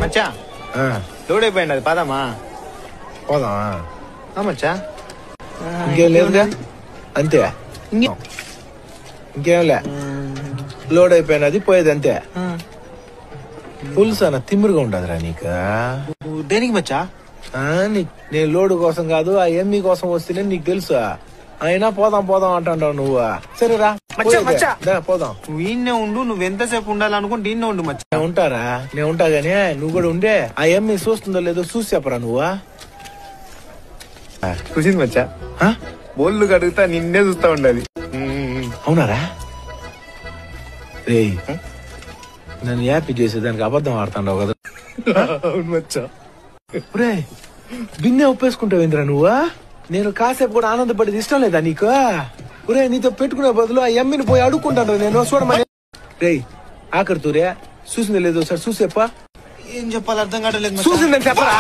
మచ్చా load అయిపోయింది అది పదమ్మా పోదామా మచ్చా ఇంకేం లేదుగా అంతే ఇంకేంలే లోడ్ అయిపోయినది పోయేది అంతే పులుసు అన్న తిమ్మిరిగా ఉండదురా నీకు దేనికి మచ్చా నేను లోడు కోసం కాదు ఆ ఎమ్మి కోసం వస్తేనే నీకు తెలుసు అయినా పోదాం పోదాం అంటావు నువ్వు సరేరా పోదాం నువ్వు ఈయన్నే ఉండు నువ్వు ఎంతసేపు ఉండాలనుకుంటే ఈయన్నే ఉండు మచ్చా నేను ఉంటారా నేను ఉంటా గానీ నువ్వు కూడా ఉండే ఆ ఎమ్మి చూస్తుందో లేదో చూసి చెప్పరా నువ్వు చూసింది మచ్చా బోళ్ళు కడుగుతా నిన్నే చూస్తా ఉండదు అవునారా రే నన్ను హ్యాపీ చేసేదానికి అబద్ధం ఆడుతున్నావు కదా అవును మచ్చా రే బిన్నే ఒప్పేసుకుంటావేంద్రా నువ్వా నేను కాసేపు కూడా ఆనందపడేది ఇష్టం లేదా నీకు ఒరే నీతో పెట్టుకునే బదులు ఆ ఎమ్మిని పోయి అడుక్కుంటాను నేను చూడమని రే ఆఖరి తూరే చూసింది లేదు సార్ చూసేప్ప ఏం చెప్పాలి అర్థం కావట్లేదు చూసిందని చెప్పరా